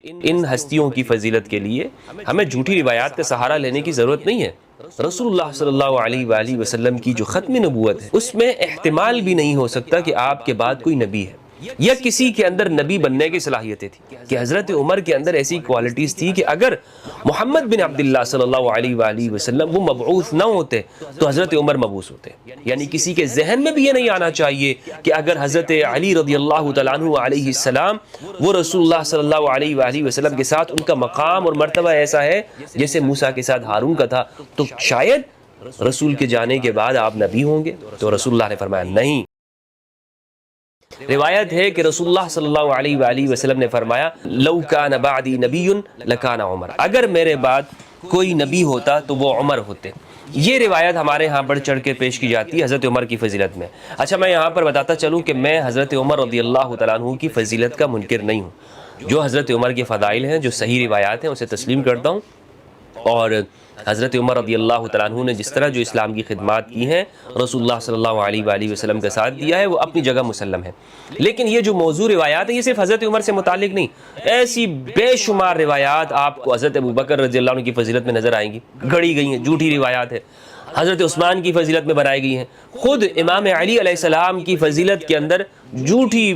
ان ہستیوں کی فضیلت کے لیے ہمیں جھوٹی روایات کا سہارا لینے کی ضرورت نہیں ہے۔ رسول اللہ صلی اللہ علیہ وآلہ وسلم کی جو ختم نبوت ہے اس میں احتمال بھی نہیں ہو سکتا کہ آپ کے بعد کوئی نبی ہے یا کسی کے اندر نبی بننے کی صلاحیتیں تھیں، کہ حضرت عمر کے اندر ایسی کوالٹیز تھی کہ اگر محمد بن عبداللہ صلی اللہ علیہ وآلہ وسلم وہ مبعوث نہ ہوتے تو حضرت عمر مبعوث ہوتے۔ یعنی کسی کے ذہن میں بھی یہ نہیں آنا چاہیے کہ اگر حضرت علی رضی اللہ تعالیٰ عنہ علیہ السلام وہ رسول اللہ صلی اللہ علیہ وآلہ وسلم کے ساتھ ان کا مقام اور مرتبہ ایسا ہے جیسے موسیٰ کے ساتھ ہارون کا تھا، تو شاید رسول کے جانے کے بعد آپ نبی ہوں گے۔ تو رسول اللہ نے فرمایا نہیں۔ روایت ہے کہ رسول اللہ صلی اللہ علیہ وآلہ وسلم نے فرمایا لو کان بعدی نبی لکان عمر، اگر میرے بعد کوئی نبی ہوتا تو وہ عمر ہوتے۔ یہ روایت ہمارے ہاں بڑھ چڑھ کے پیش کی جاتی ہے حضرت عمر کی فضیلت میں۔ اچھا، میں یہاں پر بتاتا چلوں کہ میں حضرت عمر رضی اللہ تعالیٰ عنہ کی فضیلت کا منکر نہیں ہوں۔ جو حضرت عمر کے فضائل ہیں، جو صحیح روایات ہیں، اسے تسلیم کرتا ہوں، اور حضرت عمر رضی اللہ تعالیٰ عنہ نے جس طرح جو اسلام کی خدمات کی ہیں، رسول اللہ صلی اللہ علیہ وآلہ وسلم کا ساتھ دیا ہے، وہ اپنی جگہ مسلم ہے۔ لیکن یہ جو موضوع روایات ہیں یہ صرف حضرت عمر سے متعلق نہیں، ایسی بے شمار روایات آپ کو حضرت ابوبکر رضی اللہ عنہ کی فضیلت میں نظر آئیں گی، گھڑی گئی ہیں، جھوٹی روایات ہے۔ حضرت عثمان کی فضیلت میں بنائی گئی ہیں، خود امام علی علیہ السلام کی فضیلت کے اندر جھوٹی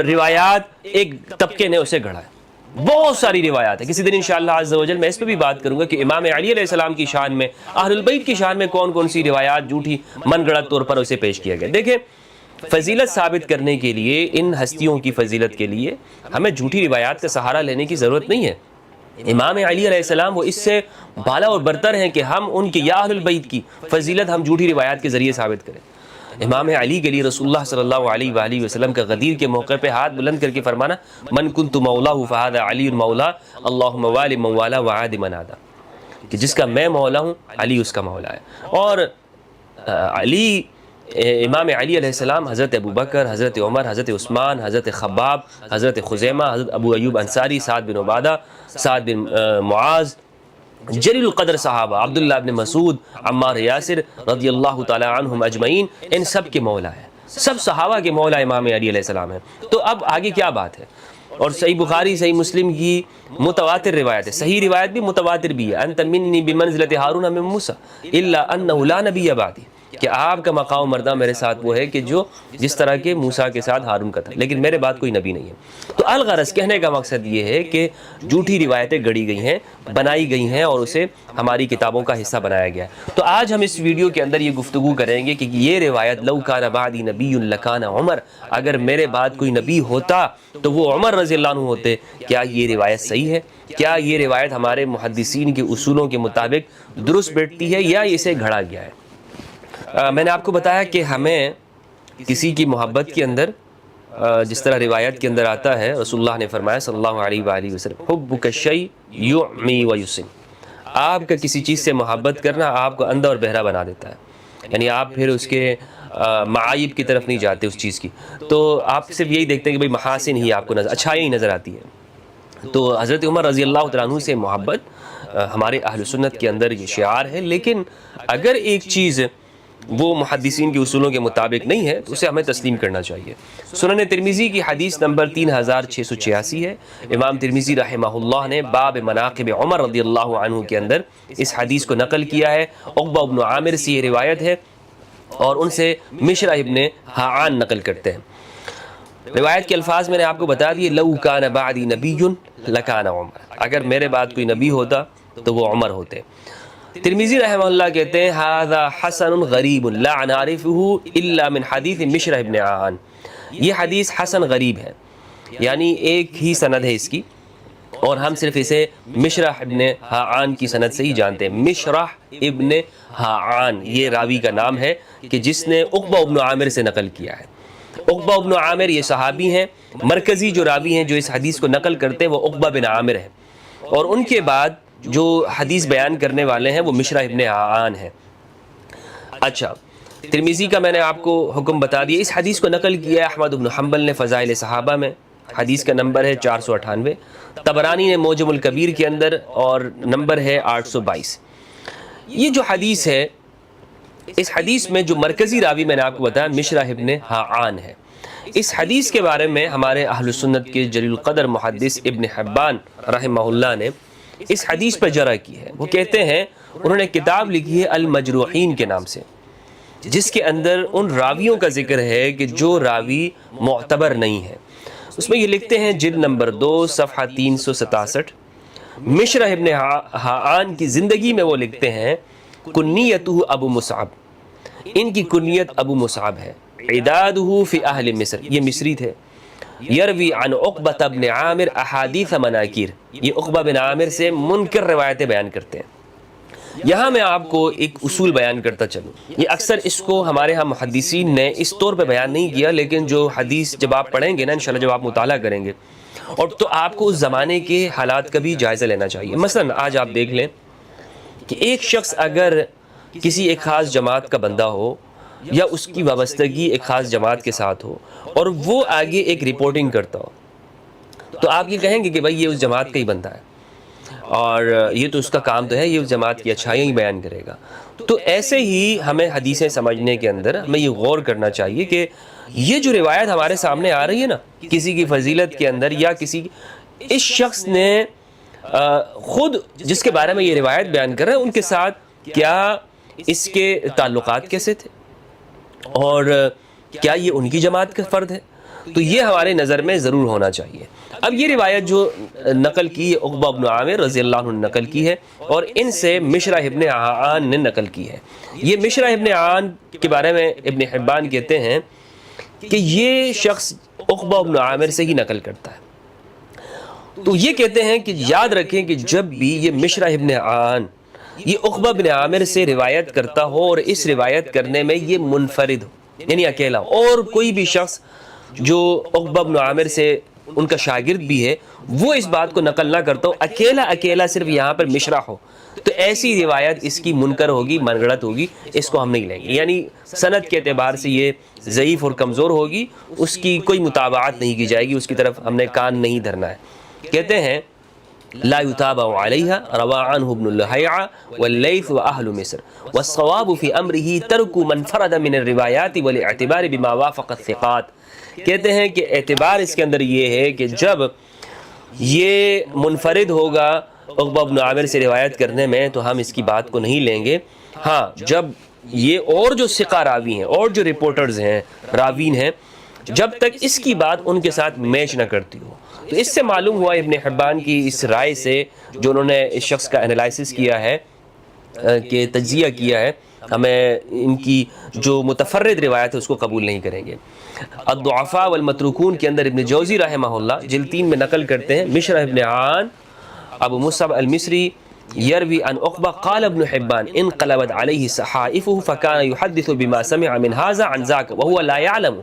روایات ایک طبقے نے اسے گھڑا ہے۔ بہت ساری روایات ہیں، کسی دن انشاءاللہ عز و جل میں اس پہ بھی بات کروں گا کہ امام علی علیہ السلام کی شان میں، اہل البیت کی شان میں کون کون سی روایات جھوٹی من گڑت طور پر اسے پیش کیا گیا۔ دیکھیں، فضیلت ثابت کرنے کے لیے، ان ہستیوں کی فضیلت کے لیے ہمیں جھوٹی روایات کا سہارا لینے کی ضرورت نہیں ہے۔ امام علی علیہ السلام وہ اس سے بالا اور برتر ہیں کہ ہم ان کی یا اہل البیت کی فضیلت ہم جھوٹی روایات کے ذریعے ثابت کریں۔ امام علی کے لیے رسول اللہ صلی اللہ علیہ وآلہ وسلم کا غدیر کے موقع پہ ہاتھ بلند کر کے فرمانا من کنت مولاہ فہذا علی مولا اللہم والی من والا وعاد من عادا، کہ جس کا میں مولا ہوں علی اس کا مولا ہے۔ اور علی، امام علی علیہ السلام حضرت ابوبکر، حضرت عمر، حضرت عثمان، حضرت خباب، حضرت خزیمہ، حضرت ابو ایوب انصاری، سعد بن عبادہ، سعد بن معاذ، جلیل القدر صحابہ، عبداللہ بن مسعود، عمار یاسر رضی اللہ تعالی عنہم اجمعین، ان سب کے مولا ہے، سب صحابہ کے مولا امام علی علیہ السلام ہیں۔ تو اب آگے کیا بات ہے؟ اور صحیح بخاری، صحیح مسلم کی متواتر روایت ہے، صحیح روایت بھی متواتر بھی ہے، انت منی بمنزلۃ ہارون من موسیٰ الا انہ لا نبی بعدی، کہ آپ کا مقام مردہ میرے ساتھ وہ ہے کہ جو جس طرح کے موسیٰ کے ساتھ ہارون کا تھا، لیکن میرے بعد کوئی نبی نہیں ہے۔ تو الغرض کہنے کا مقصد یہ ہے کہ جھوٹی روایتیں گڑھی گئی ہیں، بنائی گئی ہیں، اور اسے ہماری کتابوں کا حصہ بنایا گیا ہے۔ تو آج ہم اس ویڈیو کے اندر یہ گفتگو کریں گے کہ یہ روایت لو کان بعدی نبی لکان عمر، اگر میرے بعد کوئی نبی ہوتا تو وہ عمر رضی اللہ عنہ ہوتے۔ کیا یہ روایت صحیح ہے؟ کیا یہ روایت ہمارے محدثین کے اصولوں کے مطابق درست بیٹھتی ہے یا اسے گھڑا گیا ہے؟ میں نے آپ کو بتایا کہ ہمیں کسی کی محبت کے اندر، جس طرح روایت کے اندر آتا ہے، رسول اللہ نے فرمایا صلی اللہ علیہ وآلہ وسلم حبک الشیء یعمی ویسم، آپ کا کسی چیز سے محبت کرنا آپ کو اندھا اور بہرا بنا دیتا ہے، یعنی آپ پھر اس کے معائب کی طرف نہیں جاتے اس چیز کی، تو آپ صرف یہی دیکھتے ہیں کہ بھئی محاسن ہی آپ کو نظر، اچھائی ہی نظر آتی ہے۔ تو حضرت عمر رضی اللہ تعالیٰ عنہ سے محبت ہمارے اہل سنت کے اندر یہ شعار ہے، لیکن اگر ایک چیز وہ محدثین کے اصولوں کے مطابق نہیں ہے تو اسے ہمیں تسلیم کرنا چاہیے۔ سنن ترمذی کی حدیث نمبر 3686 ہے۔ امام ترمذی رحمہ اللہ نے باب مناقب عمر رضی اللہ عنہ کے اندر اس حدیث کو نقل کیا ہے۔ عقبہ بن عامر سے یہ روایت ہے اور ان سے مشرہ ابن حعان نقل کرتے ہیں۔ روایت کے الفاظ میں نے آپ کو بتا دیے، لو کان بعدی نبی لکان عمر، اگر میرے بعد کوئی نبی ہوتا تو وہ عمر ہوتے۔ ترمذی رحمہ اللہ کہتے ہیں ھذا حسن غریب لا نعرفه الا من حدیث مشرہ ابن حعان، یہ حدیث حسن غریب ہے، یعنی ایک ہی سند ہے اس کی، اور ہم صرف اسے مشرہ ابن حعان کی سند سے ہی جانتے ہیں۔ مشرہ ابن حعان یہ راوی کا نام ہے کہ جس نے عقبہ بن عامر سے نقل کیا ہے۔ عقبہ بن عامر یہ صحابی ہیں، مرکزی جو راوی ہیں جو اس حدیث کو نقل کرتے ہیں وہ عقبہ بن عامر ہیں، اور ان کے بعد جو حدیث بیان کرنے والے ہیں وہ مشرہ ابن حعان ہیں۔ اچھا، ترمذی کا میں نے آپ کو حکم بتا دیا۔ اس حدیث کو نقل کیا ہے احمد بن حنبل نے فضائل صحابہ میں، حدیث کا نمبر ہے 498، طبرانی نے معجم الکبیر کے اندر اور نمبر ہے 822۔ یہ جو حدیث ہے، اس حدیث میں جو مرکزی راوی میں نے آپ کو بتایا مشرہ ابن حعان ہے۔ اس حدیث کے بارے میں ہمارے اہل سنت کے جلیل القدر محدث ابن حبان رحمہ اللہ نے اس حدیث پر جرح کی ہے۔ وہ کہتے ہیں، انہوں نے کتاب لکھی ہے المجروحین کے نام سے، جس کے اندر ان راویوں کا ذکر ہے کہ جو راوی معتبر نہیں ہے۔ اس میں یہ لکھتے ہیں جلد نمبر 2 صفحہ 367، مشرح ابن حاعان کی زندگی میں وہ لکھتے ہیں کنیتہ ابو مصعب، ان کی کنیت ابو مصعب ہے، عدادہ فی اہل مصر، یہ مصری تھے، یروی عن عقبہ بن عامر احادیث مناکیر، یہ عقبہ بن عامر سے منکر روایتیں بیان کرتے ہیں۔ یہاں میں آپ کو ایک اصول بیان کرتا چلوں، یہ اکثر اس کو ہمارے ہاں محدثین نے اس طور پہ بیان نہیں کیا، لیکن جو حدیث جب آپ پڑھیں گے نا انشاءاللہ، جب آپ مطالعہ کریں گے، اور تو آپ کو اس زمانے کے حالات کا بھی جائزہ لینا چاہیے۔ مثلا آج آپ دیکھ لیں کہ ایک شخص اگر کسی ایک خاص جماعت کا بندہ ہو یا اس کی وابستگی ایک خاص جماعت کے ساتھ ہو اور وہ آگے ایک رپورٹنگ کرتا ہو، تو آپ یہ کہیں گے کہ بھائی یہ اس جماعت کا ہی بندہ ہے اور یہ تو اس کا کام تو ہے، یہ اس جماعت کی اچھائیاں ہی بیان کرے گا۔ تو ایسے ہی ہمیں حدیثیں سمجھنے کے اندر ہمیں یہ غور کرنا چاہیے کہ یہ جو روایت ہمارے سامنے آ رہی ہے نا کسی کی فضیلت کے اندر، یا کسی اس شخص نے خود جس کے بارے میں یہ روایت بیان کر رہے ہیں ان کے ساتھ کیا اس کے تعلقات کیسے تھے، اور کیا یہ ان کی جماعت کا فرد ہے، تو یہ ہمارے نظر میں ضرور ہونا چاہیے۔ اب یہ روایت جو نقل کی ہے عقبہ بن عامر رضی اللہ عنہ نے نقل کی ہے، اور ان سے مشرح ابن حاعان نے نقل کی ہے۔ یہ مشرح ابن حاعان کے بارے میں ابن حبان کہتے ہیں کہ یہ شخص عقبہ بن عامر سے ہی نقل کرتا ہے۔ تو یہ کہتے ہیں کہ یاد رکھیں کہ جب بھی یہ مشرح ابن حاعان یہ عقبہ بن عامر سے روایت کرتا ہو اور اس روایت کرنے میں یہ منفرد ہو، یعنی اکیلا ہو، اور کوئی بھی شخص جو عقبہ بن عامر سے ان کا شاگرد بھی ہے وہ اس بات کو نقل نہ کرتا ہو، اکیلا صرف یہاں پر مشرح ہو، تو ایسی روایت اس کی منکر ہوگی، من گھڑت ہوگی، اس کو ہم نہیں لیں گے، یعنی سند کے اعتبار سے یہ ضعیف اور کمزور ہوگی، اس کی کوئی متابعت نہیں کی جائے گی، اس کی طرف ہم نے کان نہیں دھرنا ہے۔ کہتے ہیں لا يتابع عليها روى عنه ابن اللهيعة والليث وأهل مصر والصواب في أمره ترك من فرد من الروایات والاعتبار بما وافق الثقات۔ کہتے ہیں کہ اعتبار اس کے اندر یہ ہے کہ جب یہ منفرد ہوگا عقبہ بن عامر سے روایت کرنے میں تو ہم اس کی بات کو نہیں لیں گے، ہاں جب یہ اور جو ثقہ راوی ہیں اور جو رپورٹرز ہیں راوین ہیں جب تک اس کی بات ان کے ساتھ میچ نہ کرتی ہو۔ تو اس سے معلوم ہوا ابن حبان کی اس رائے سے جو انہوں نے اس شخص کا انالائسس کیا ہے کہ تجزیہ کیا ہے، ہمیں ان کی جو متفرد روایت ہے اس کو قبول نہیں کریں گے۔ الضعفاء والمتروکون کے اندر ابن جوزی رحمہ اللہ جلد 3 میں نقل کرتے ہیں مشرح ابن حاعان ابو مصعب المصری یروی عن عقبہ قال ابن حبان انقلبت علیہ صحائفہ فکان یحدث بما سمع من هذا عن ذاک وهو لا يعلم،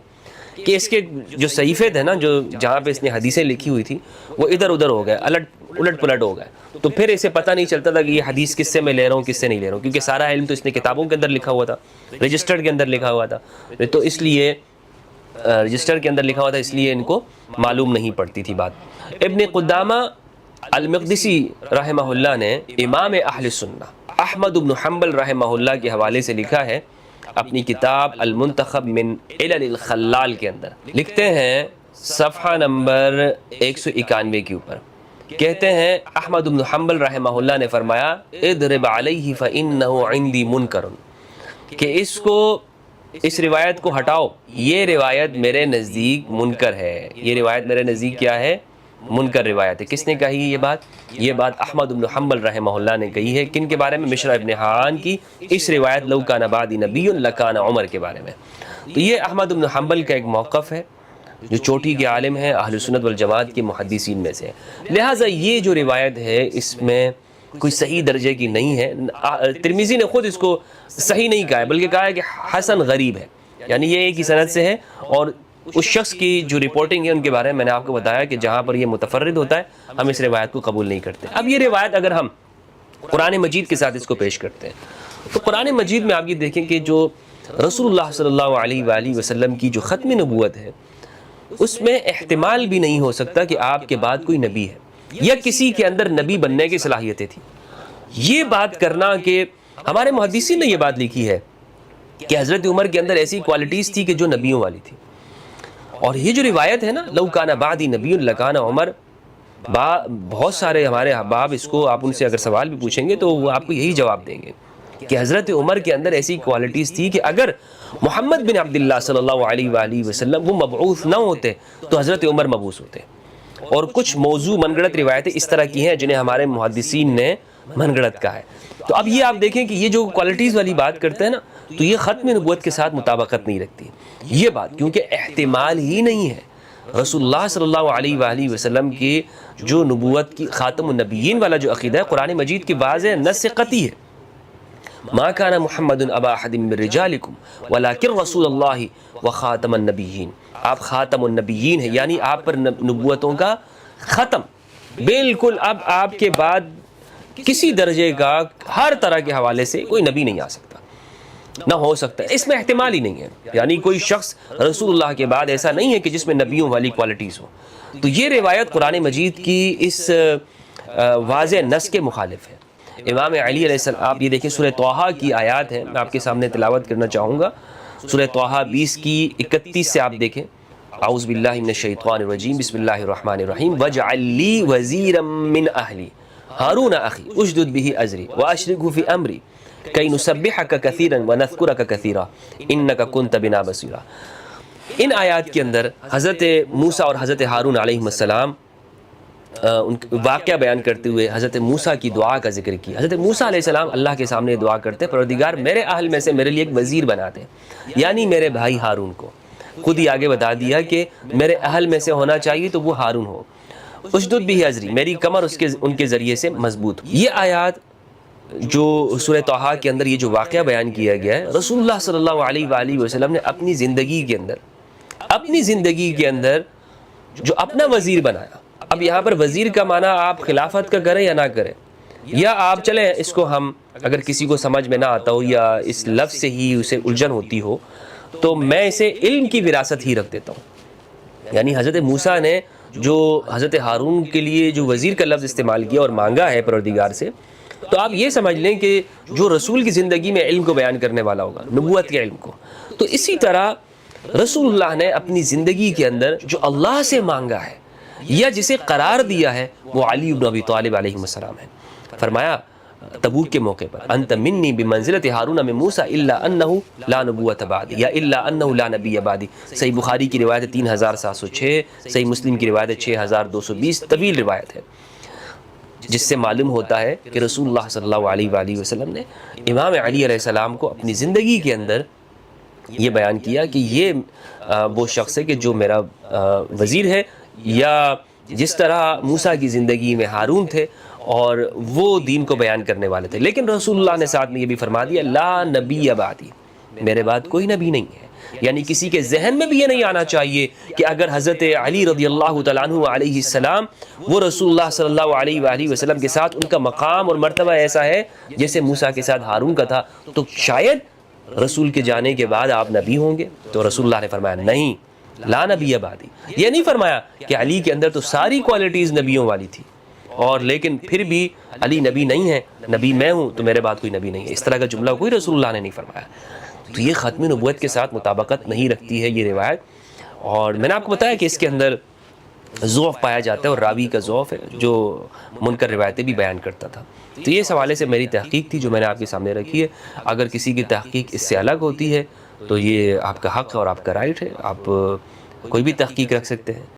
کہ اس کے جو صحیفے تھے نا جو جہاں پہ اس نے حدیثیں لکھی ہوئی تھی وہ ادھر ادھر ہو گئے، الٹ پلٹ ہو گئے، تو پھر اسے پتہ نہیں چلتا تھا کہ یہ حدیث کس سے میں لے رہا ہوں کس سے نہیں لے رہا ہوں، کیونکہ سارا علم تو اس نے کتابوں کے اندر لکھا ہوا تھا، رجسٹرڈ کے اندر لکھا ہوا تھا، تو اس لیے رجسٹر کے اندر لکھا ہوا تھا، اس لیے ان کو معلوم نہیں پڑتی تھی بات۔ ابن قدامہ المقدسی رحمہ اللہ نے امام اہل سنہ احمد بن حنبل رحمہ اللہ کے حوالے سے لکھا ہے اپنی کتاب المنتخب من علل الخلال کے اندر، لکھتے ہیں صفحہ نمبر 191 کے اوپر، کہتے ہیں احمد بن حنبل رحمہ اللہ نے فرمایا اضرب علیہ فإنہ عندی منکر، کہ اس روایت کو ہٹاؤ، یہ روایت میرے نزدیک منکر ہے، یہ روایت میرے نزدیک کیا ہے؟ منکر روایت ہے۔ کس نے کہی یہ بات احمد بن حنبل رحمہ اللہ نے کہی ہے، کن کے بارے میں؟ مشرح ابن حاعان کی اس روایت لو کان بعدی نبی لکان عمر کے بارے میں۔ تو یہ احمد بن حنبل کا ایک موقف ہے جو چوٹی کے عالم ہیں، اہل سنت والجماعت کے محدثین میں سے، لہٰذا یہ جو روایت ہے اس میں کوئی صحیح درجے کی نہیں ہے۔ ترمذی نے خود اس کو صحیح نہیں کہا ہے بلکہ کہا ہے کہ حسن غریب ہے، یعنی یہ ایک ہی سند سے ہے، اور اس شخص کی جو رپورٹنگ ہے ان کے بارے میں نے آپ کو بتایا کہ جہاں پر یہ متفرد ہوتا ہے ہم اس روایت کو قبول نہیں کرتے۔ اب یہ روایت اگر ہم قرآن مجید کے ساتھ اس کو پیش کرتے ہیں تو قرآن مجید میں آپ یہ دیکھیں کہ جو رسول اللہ صلی اللہ علیہ وآلہ وسلم کی جو ختم نبوت ہے اس میں احتمال بھی نہیں ہو سکتا کہ آپ کے بعد کوئی نبی ہے یا کسی کے اندر نبی بننے کی صلاحیتیں تھیں۔ یہ بات کرنا کہ ہمارے محدثین نے یہ بات لکھی ہے کہ حضرت عمر کے اندر ایسی کوالٹیز تھی کہ جو نبیوں والی تھی، اور یہ جو روایت ہے نا لو کان بعدی نبی لکان عمر، بہت سارے ہمارے احباب اس کو آپ ان سے اگر سوال بھی پوچھیں گے تو وہ آپ کو یہی جواب دیں گے کہ حضرت عمر کے اندر ایسی کوالٹیز تھی کہ اگر محمد بن عبداللہ صلی اللہ علیہ وآلہ وسلم وہ مبعوث نہ ہوتے تو حضرت عمر مبعوث ہوتے۔ اور کچھ موضوع من گڑت روایتیں اس طرح کی ہیں جنہیں ہمارے محدثین نے من گڑت کہا ہے۔ تو اب یہ آپ دیکھیں کہ یہ جو کوالٹیز والی بات کرتے ہیں نا تو یہ ختم نبوت کے ساتھ مطابقت نہیں رکھتی یہ بات، کیونکہ احتمال ہی نہیں ہے۔ رسول اللہ صلی اللہ علیہ وآلہ وسلم کی جو نبوت کی خاتم النبیین والا جو عقیدہ ہے قرآن مجید کی واضح نص قطعی ہے، ما کان محمد ابا احد من رجالکم ولکن رسول اللہ وخاتم النبیین، آپ خاتم النبیین ہیں، یعنی آپ پر نبوتوں کا ختم بالکل، اب آپ کے بعد کسی درجے کا ہر طرح کے حوالے سے کوئی نبی نہیں آ سکتا، نہ ہو سکتا ہے، اس میں احتمال ہی نہیں ہے، یعنی کوئی شخص رسول اللہ کے بعد ایسا نہیں ہے کہ جس میں نبیوں والی کوالٹیز ہو۔ تو یہ روایت قرآن مجید کی اس واضح نص کے مخالف ہے۔ امام علی علیہ السلام، آپ یہ دیکھیں سورہ طٰہٰ کی آیات ہیں، میں آپ کے سامنے تلاوت کرنا چاہوں گا، سورہ طٰہٰ 20 کی 31 سے آپ دیکھیں، اعوذ باللہ من الشیطان الرجیم، بسم اللہ الرحمن الرحیم، وَاجْعَلْ لِي وَزِيرًا مِّنْ أَهْلِي هَارُونَ أَخِي أُشْدُدْ بِهِ أَزْرِي وَأَشْرِكْهُ فِي أَمْرِي كَيْ نُسَبِّحَكَ كَثِيرًا وَنَذْكُرَكَ كَثِيرًا إِنَّكَ كُنْتَ بِنَا بَصِيرًا۔ ان آیات کے اندر حضرت موسیٰ اور حضرت ہارون علیہ السلام واقعہ بیان کرتے ہوئے حضرت موسیٰ کی دعا کا ذکر کیا۔ حضرت موسیٰ علیہ السلام اللہ کے سامنے دعا کرتے، پروردگار میرے اہل میں سے میرے لیے ایک وزیر بنا دے، یعنی میرے بھائی ہارون کو۔ خود ہی آگے بتا دیا کہ میرے اہل میں سے ہونا چاہیے تو وہ ہارون ہو۔ اشدد بھی ازری، میری کمر ان کے ذریعے سے مضبوط ہو۔ یہ آیات جو سورہ طٰہٰ کے اندر یہ جو واقعہ بیان کیا گیا ہے، رسول اللہ صلی اللہ علیہ وآلہ وسلم نے اپنی زندگی کے اندر جو اپنا وزیر بنایا۔ اب یہاں پر وزیر کا معنی آپ خلافت کا کریں یا نہ کریں، یا آپ چلیں اس کو ہم اگر کسی کو سمجھ میں نہ آتا ہو یا اس لفظ سے ہی اسے الجھن ہوتی ہو تو میں اسے علم کی وراثت ہی رکھ دیتا ہوں۔ یعنی حضرت موسیٰ نے جو حضرت ہارون کے لیے جو وزیر کا لفظ استعمال کیا اور مانگا ہے پروردگار سے، تو آپ یہ سمجھ لیں کہ جو رسول کی زندگی میں علم کو بیان کرنے والا ہوگا، نبوت کے علم کو، تو اسی طرح رسول اللہ نے اپنی زندگی کے اندر جو اللہ سے مانگا ہے یا جسے قرار دیا ہے وہ علی بن ابی طالب علیہ السلام ہے۔ فرمایا تبوک کے موقع پر انت منی بمنزلت ہارون من موسیٰ الا انہ لا نبوت بعدی یا الا انہ لا نبی بعدی۔ صحیح بخاری کی روایت 3706، صحیح مسلم کی روایت 6220، طویل روایت ہے، جس سے معلوم ہوتا ہے کہ رسول اللہ صلی اللہ علیہ وآلہ وسلم نے امام علی علیہ السلام کو اپنی زندگی کے اندر یہ بیان کیا کہ یہ وہ شخص ہے کہ جو میرا وزیر ہے، یا جس طرح موسیٰ کی زندگی میں ہارون تھے اور وہ دین کو بیان کرنے والے تھے۔ لیکن رسول اللہ نے ساتھ میں یہ بھی فرما دیا لا نبی بعدی، میرے بعد کوئی نبی نہیں ہے۔ یعنی کسی کے ذہن میں بھی یہ نہیں آنا چاہیے کہ اگر حضرت علی رضی اللہ تعالیٰ عنہ علیہ السلام وہ رسول اللہ صلی اللہ علیہ وآلہ وسلم کے ساتھ ان کا مقام اور مرتبہ ایسا ہے جیسے موسیٰ کے ساتھ ہارون کا تھا، تو شاید رسول کے جانے کے بعد آپ نبی ہوں گے۔ تو رسول اللہ نے فرمایا نہیں، لا نبی بعدی، یہ نہیں فرمایا کہ علی کے اندر تو ساری کوالٹیز نبیوں والی تھی اور لیکن پھر بھی علی نبی نہیں ہے، نبی میں ہوں تو میرے بعد کوئی نبی نہیں ہے، اس طرح کا جملہ کوئی رسول اللہ نے نہیں فرمایا۔ تو یہ ختم نبوت کے ساتھ مطابقت نہیں رکھتی ہے یہ روایت، اور میں نے آپ کو بتایا کہ اس کے اندر ضعف پایا جاتا ہے اور راوی کا ضعف ہے جو منکر روایتیں بھی بیان کرتا تھا۔ تو یہ اس حوالے سے میری تحقیق تھی جو میں نے آپ کے سامنے رکھی ہے۔ اگر کسی کی تحقیق اس سے الگ ہوتی ہے تو یہ آپ کا حق اور آپ کا رائٹ ہے، آپ کوئی بھی تحقیق رکھ سکتے ہیں۔